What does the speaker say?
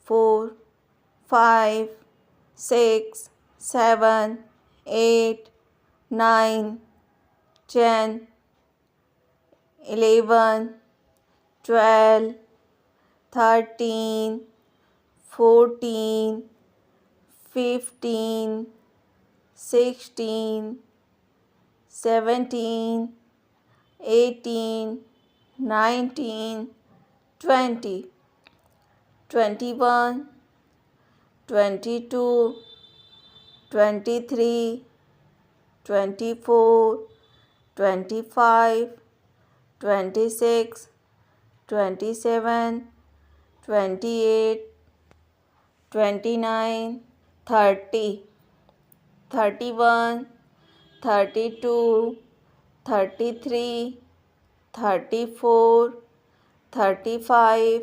4, 5, 6, 7, 8, 9, 10, 11, 12, 13, 14, 15, 16, 17, 18, 19, 20, 21, 22, 23, 24, 25, 26, 27, 28, 29, 30, 31, 32, 33, 34, 35,